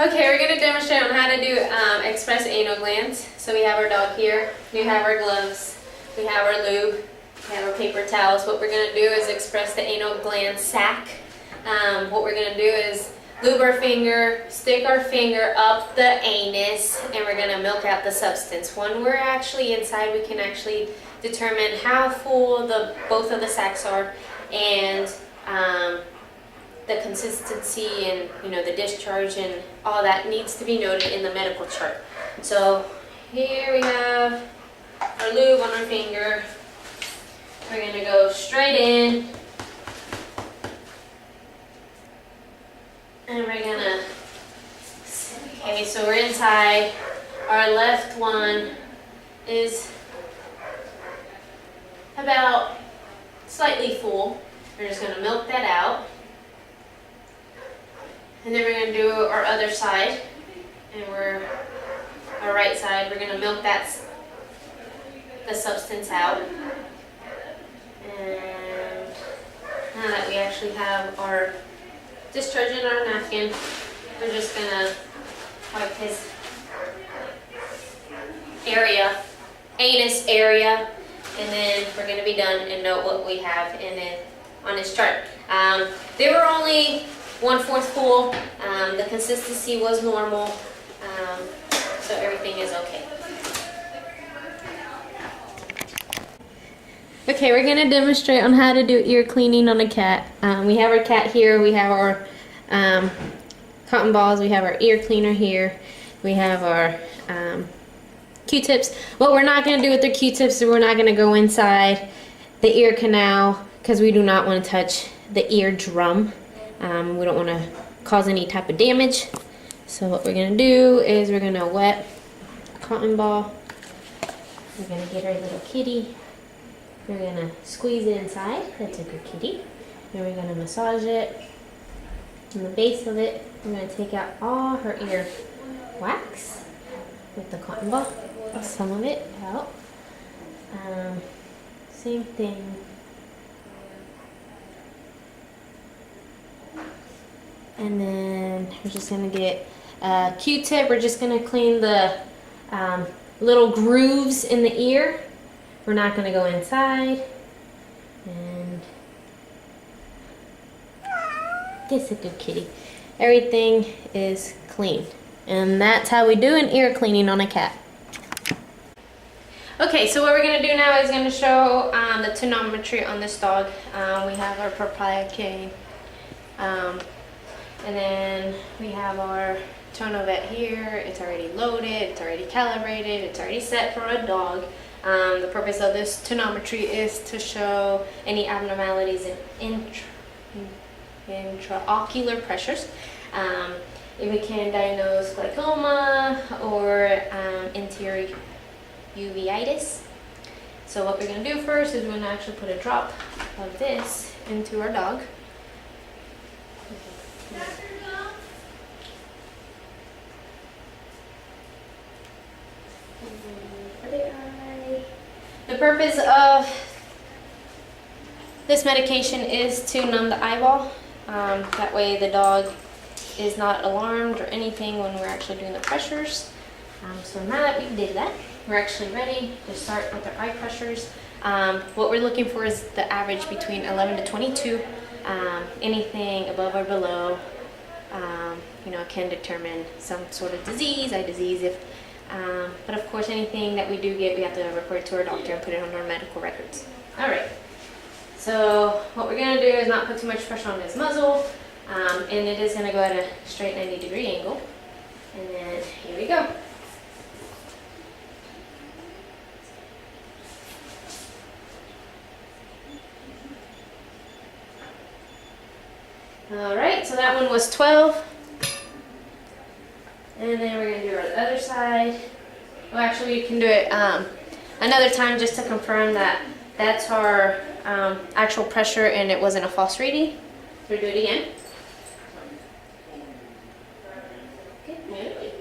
Okay, we're going to demonstrate on how to do express anal glands. So we have our dog here, we have our gloves, we have our lube, we have our paper towels. What we're going to do is express the anal gland sac. What we're going to do is lube our finger, stick our finger up the anus, and we're going to milk out the substance. When we're actually inside, we can actually determine how full both of the sacs are, and the consistency and the discharge and all that needs to be noted in the medical chart. So here we have our lube on our finger. We're going to go straight in, and we're going to, okay, so we're inside. Our left one is about slightly full. We're just going to milk that out. And then we're going to do our other side, and our right side, we're going to milk the substance out. And now that we actually have our discharge in our napkin, we're just going to wipe his area, anus area, and then we're going to be done and note what we have in it on his chart. They were only 1/4 full. The consistency was normal, so everything is okay. Okay, we're going to demonstrate on how to do ear cleaning on a cat. We have our cat here, we have our cotton balls, we have our ear cleaner here, we have our Q-tips. What we're not going to do with the Q-tips is we're not going to go inside the ear canal because we do not want to touch the eardrum. We don't want to cause any type of damage. So what we're going to do is we're going to wet a cotton ball. We're going to get our little kitty. We're going to squeeze it inside. That's a good kitty. Then we're going to massage it. On the base of it, we're going to take out all her ear wax with the cotton ball. Some of it out. Same thing. And then we're just going to get a Q-tip. We're just going to clean the little grooves in the ear. We're not going to go inside. And this is a good kitty. Everything is clean. And that's how we do an ear cleaning on a cat. Okay, so what we're going to do now is going to show the tonometry on this dog. We have our Proplia. And then we have our Tonovet here. It's already loaded, it's already calibrated, it's already set for a dog. The purpose of this tonometry is to show any abnormalities in intraocular pressures. If we can diagnose glaucoma or anterior uveitis. So what we're going to do first is we're going to actually put a drop of this into our dog. The purpose of this medication is to numb the eyeball. That way the dog is not alarmed or anything when we're actually doing the pressures. So now that we did that, we're actually ready to start with our eye pressures. What we're looking for is the average between 11 to 22. Anything above or below, can determine some sort of disease, eye disease. But of course, anything that we do get, we have to report to our doctor and put it on our medical records. All right. So what we're going to do is not put too much pressure on his muzzle, and it is going to go at a straight 90-degree angle. And then here we go. All right, so that one was 12. And then we're going to do our other side. Well, actually, we can do it another time just to confirm that that's our actual pressure and it wasn't a false reading. So we'll do it again. Okay.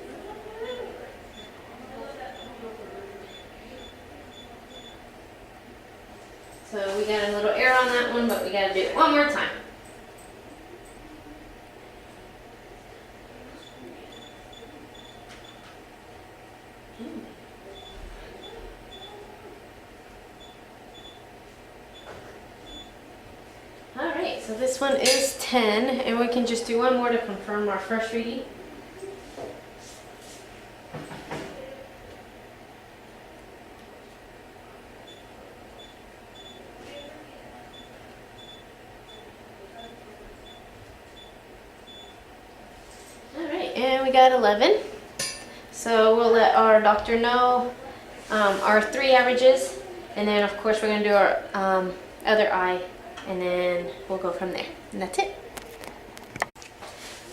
So we got a little air on that one, but we got to do it one more time. So this one is 10, and we can just do one more to confirm our first reading. Alright, and we got 11. So we'll let our doctor know our 3 averages, and then of course we're going to do our other eye, and then we'll go from there. And that's it.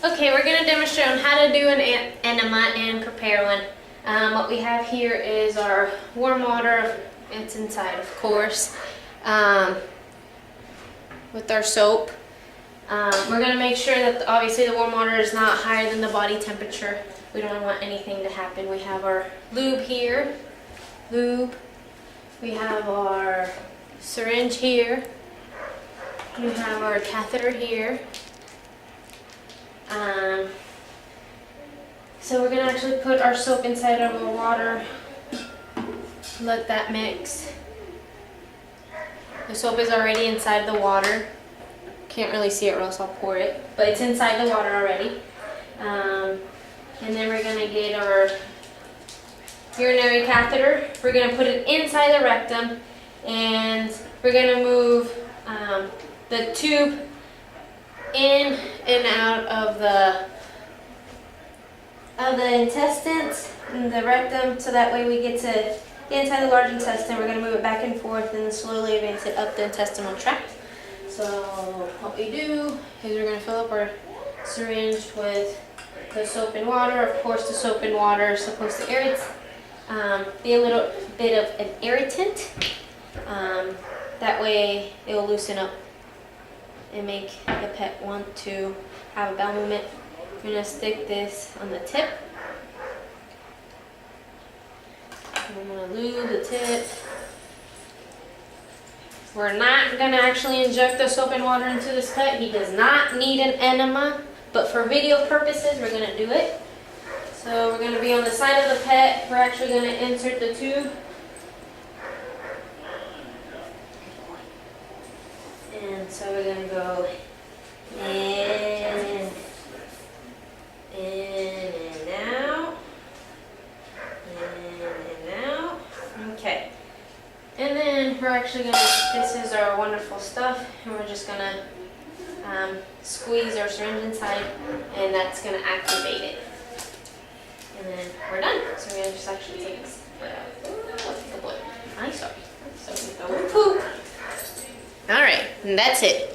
Okay, we're going to demonstrate on how to do an enema and prepare one. What we have here is our warm water. It's inside, of course, with our soap. We're going to make sure that obviously the warm water is not higher than the body temperature. We don't want anything to happen. We have our lube here. We have our syringe here. We have our catheter here. So we're going to actually put our soap inside of our water. Let that mix. The soap is already inside the water. Can't really see it or else I'll pour it. But it's inside the water already. And then we're going to get our urinary catheter. We're going to put it inside the rectum, and we're going to move the tube in and out of the intestines and the rectum, so that way we get to the inside the large intestine. We're going to move it back and forth and then slowly advance it up the intestinal tract. So what we do is we're going to fill up our syringe with the soap and water. Of course, the soap and water is supposed to be a little bit of an irritant. That way it will loosen up and make the pet want to have a bowel movement. We're going to stick this on the tip. I'm going to lube the tip. We're not going to actually inject the soap and water into this pet. He does not need an enema. But for video purposes, we're going to do it. So we're going to be on the side of the pet. We're actually going to insert the tube. And so we're going to go in and out. In and out. Okay. And then we're actually going to, this is our wonderful stuff, and we're just going to squeeze our syringe inside, and that's going to activate it. And then we're done. So we're going to just actually take this out. Oh boy. I'm sorry. So we go poop. Alright, and that's it.